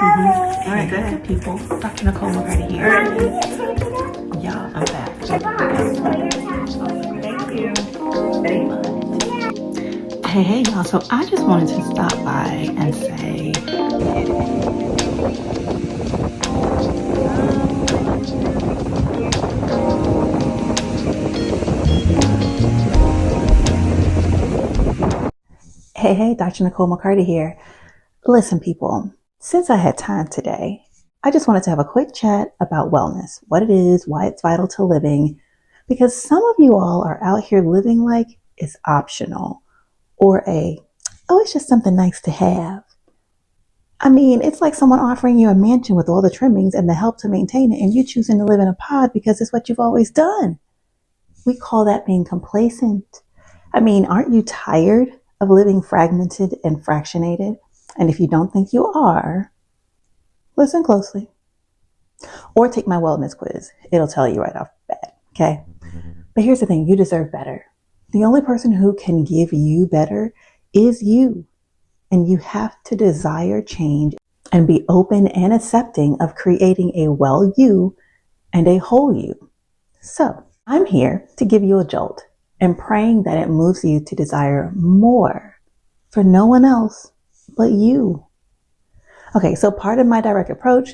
All right, go ahead, people. Dr. Nicole McCarty here. Y'all, I'm back. Thank you. Hey, y'all. So I just wanted to stop by and say, hey, Dr. Nicole McCarty here. Listen, people, since I had time today, I just wanted to have a quick chat about wellness, what it is, why it's vital to living, because some of you all are out here living like it's optional or it's just something nice to have. I mean, it's like someone offering you a mansion with all the trimmings and the help to maintain it, and you choosing to live in a pod because it's what you've always done. We call that being complacent. I mean, aren't you tired of living fragmented and fractionated? And if you don't think you are, listen closely. Or take my wellness quiz. It'll tell you right off the bat, okay? But here's the thing, you deserve better. The only person who can give you better is you. And you have to desire change and be open and accepting of creating a well you and a whole you. So I'm here to give you a jolt and praying that it moves you to desire more for no one else but you. Okay, so pardon my direct approach,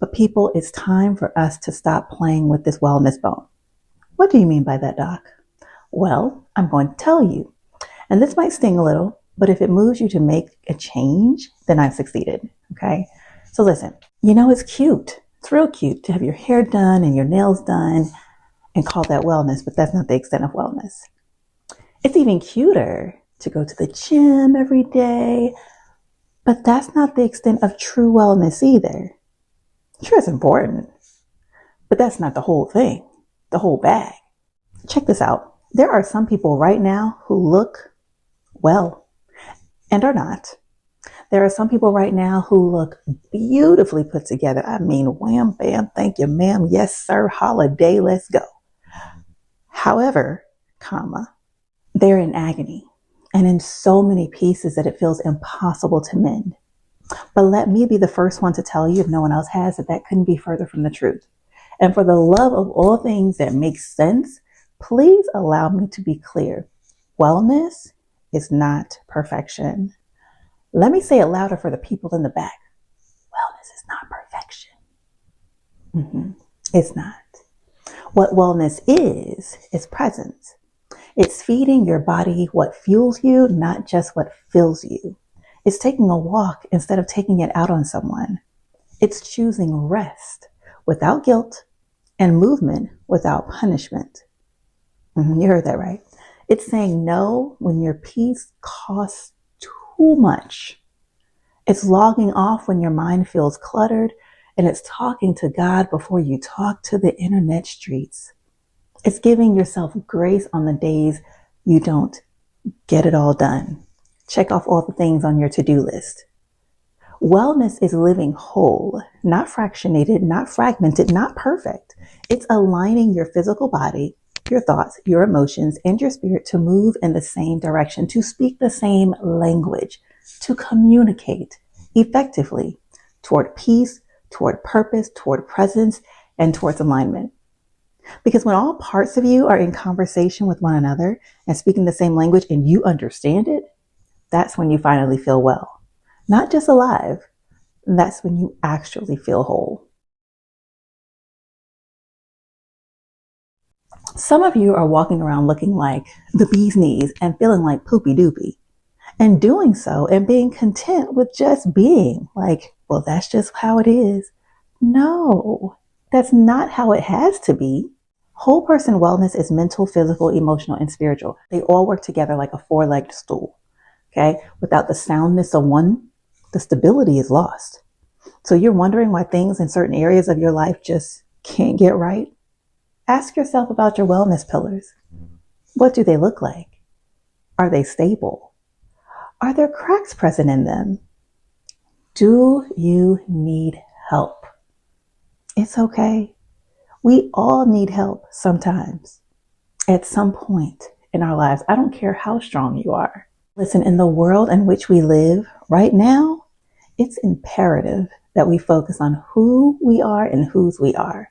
but people, it's time for us to stop playing with this wellness bone. What do you mean by that, Doc? Well, I'm going to tell you. And this might sting a little, but if it moves you to make a change, then I've succeeded, okay? So listen, it's cute. It's real cute to have your hair done and your nails done and call that wellness, but that's not the extent of wellness. It's even cuter to go to the gym every day, but that's not the extent of true wellness either. Sure, it's important, but that's not the whole thing, the whole bag. Check this out. There are some people right now who look well and are not. There are some people right now who look beautifully put together. I mean, wham, bam, thank you, ma'am. Yes, sir. Holiday, let's go. However, they're in agony and in so many pieces that it feels impossible to mend. But let me be the first one to tell you, if no one else has, that couldn't be further from the truth. And for the love of all things that make sense, please allow me to be clear. Wellness is not perfection. Let me say it louder for the people in the back. Wellness is not perfection. It's not. What wellness is presence. It's feeding your body what fuels you, not just what fills you. It's taking a walk instead of taking it out on someone. It's choosing rest without guilt and movement without punishment. You heard that right. It's saying no when your peace costs too much. It's logging off when your mind feels cluttered, and it's talking to God before you talk to the internet streets. It's giving yourself grace on the days you don't get it all done. Check off all the things on your to-do list. Wellness is living whole, not fractionated, not fragmented, not perfect. It's aligning your physical body, your thoughts, your emotions, and your spirit to move in the same direction, to speak the same language, to communicate effectively toward peace, toward purpose, toward presence, and towards alignment. Because when all parts of you are in conversation with one another and speaking the same language and you understand it, that's when you finally feel well. Not just alive. That's when you actually feel whole. Some of you are walking around looking like the bee's knees and feeling like poopy doopy. And doing so and being content with just being like, well, that's just how it is. No, that's not how it has to be. Whole person wellness is mental, physical, emotional, and spiritual. They all work together like a four-legged stool. Okay. Without the soundness of one, the stability is lost. So you're wondering why things in certain areas of your life just can't get right? Ask yourself about your wellness pillars. What do they look like? Are they stable? Are there cracks present in them? Do you need help? It's okay. We all need help sometimes, at some point in our lives. I don't care how strong you are. Listen, in the world in which we live right now, it's imperative that we focus on who we are and whose we are.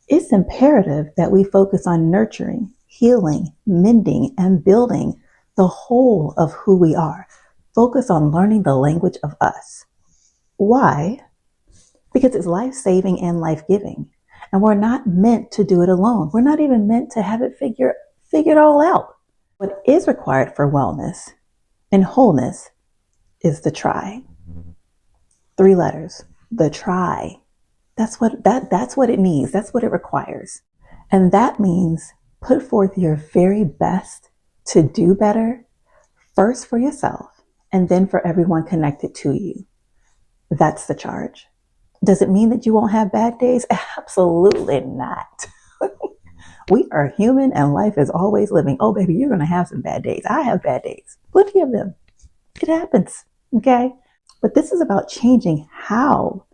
It's imperative that we focus on nurturing, healing, mending, and building the whole of who we are. Focus on learning the language of us. Why? Because it's life-saving and life-giving. And we're not meant to do it alone. We're not even meant to have it figured all out. What is required for wellness and wholeness is the try. 3 letters. The try. That's what it needs. That's what it requires. And that means put forth your very best to do better, first for yourself, and then for everyone connected to you. That's the charge. Does it mean that you won't have bad days? Absolutely not. We are human and life is always living. Oh, baby, you're going to have some bad days. I have bad days. Plenty of them. It happens. Okay. But this is about changing how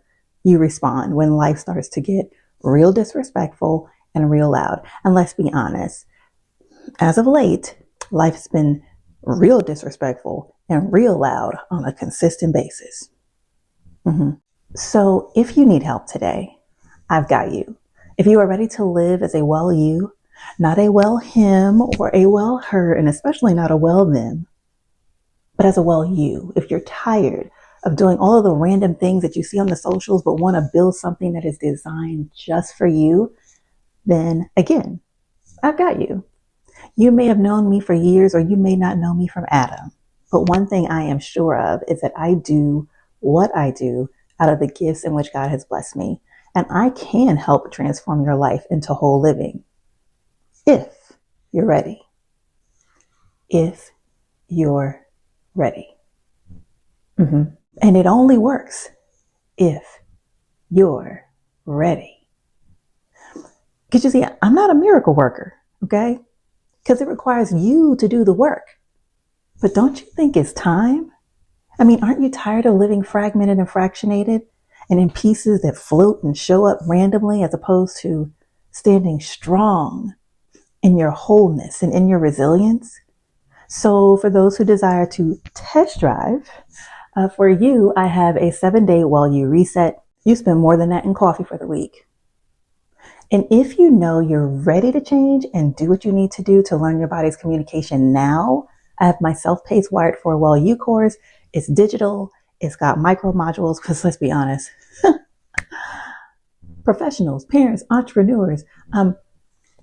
you respond when life starts to get real disrespectful and real loud. And let's be honest, as of late, life's been real disrespectful and real loud on a consistent basis. So if you need help today, I've got you. If you are ready to live as a well you, not a well him or a well her, and especially not a well them, but as a well you, if you're tired of doing all of the random things that you see on the socials, but want to build something that is designed just for you, then again, I've got you. You may have known me for years, or you may not know me from Adam. But one thing I am sure of is that I do what I do out of the gifts in which God has blessed me. And I can help transform your life into whole living. If you're ready. If you're ready. And it only works if you're ready. Because you see, I'm not a miracle worker, okay? Because it requires you to do the work. But don't you think it's time? I mean, aren't you tired of living fragmented and fractionated and in pieces that float and show up randomly, as opposed to standing strong in your wholeness and in your resilience? So for those who desire to test drive, for you, I have a 7-day WellYOU Reset. You spend more than that in coffee for the week. And if you know you're ready to change and do what you need to do to learn your body's communication now, I have my self-paced Wired for WellYOU course. It's digital. It's got micro modules, because let's be honest, professionals, parents, entrepreneurs,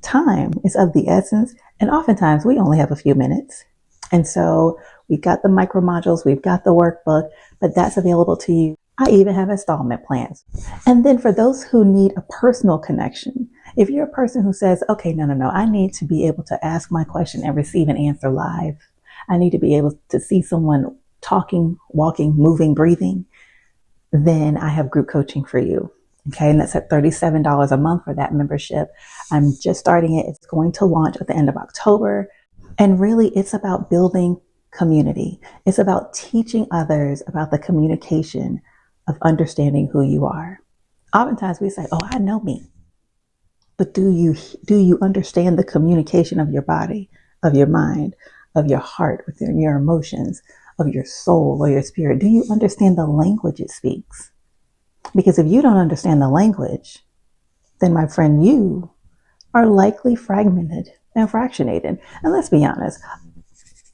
time is of the essence. And oftentimes we only have a few minutes. And so we've got the micro modules, we've got the workbook, but that's available to you. I even have installment plans. And then for those who need a personal connection, if you're a person who says, okay, no, I need to be able to ask my question and receive an answer live. I need to be able to see someone talking, walking, moving, breathing. Then I have group coaching for you. Okay. And that's at $37 a month for that membership. I'm just starting it. It's going to launch at the end of October. And really, it's about building community. It's about teaching others about the communication of understanding who you are. Oftentimes we say, oh, I know me. But do you understand the communication of your body, of your mind, of your heart, within your emotions, of your soul or your spirit? Do you understand the language it speaks? Because if you don't understand the language, then my friend, you are likely fragmented and fractionated. And let's be honest,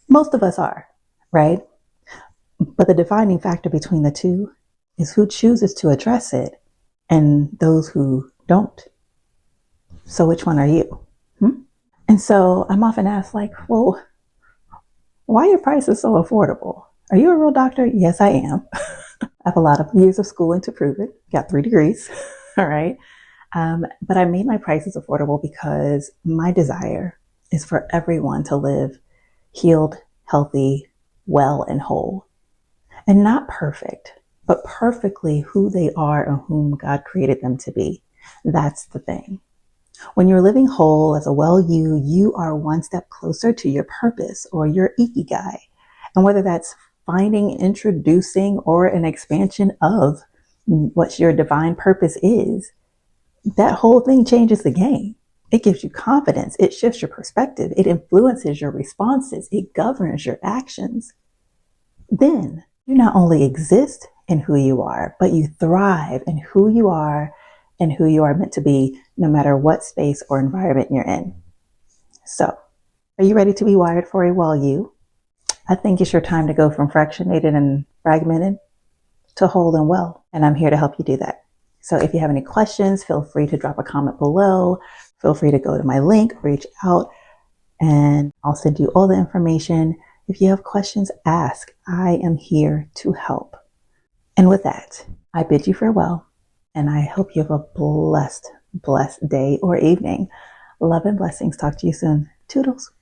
most of us are, right? But the defining factor between the two is who chooses to address it and those who don't. So which one are you? And so I'm often asked, like, well, why are your prices so affordable? Are you a real doctor? Yes, I am. I have a lot of years of schooling to prove it. Got 3 degrees. All right. But I made my prices affordable because my desire is for everyone to live healed, healthy, well, and whole. And not perfect, but perfectly who they are and whom God created them to be. That's the thing. When you're living whole as a WellYOU, you are one step closer to your purpose or your ikigai. And whether that's finding, introducing, or an expansion of what your divine purpose is, that whole thing changes the game. It gives you confidence. It shifts your perspective. It influences your responses. It governs your actions. Then you not only exist, in who you are, but you thrive in who you are and who you are meant to be, no matter what space or environment you're in. So, are you ready to be wired for a well you? I think it's your time to go from fractionated and fragmented to whole and well, and I'm here to help you do that. So if you have any questions, feel free to drop a comment below. Feel free to go to my link, reach out, and I'll send you all the information. If you have questions, ask. I am here to help. And with that, I bid you farewell, and I hope you have a blessed day or evening. Love and blessings. Talk to you soon. Toodles.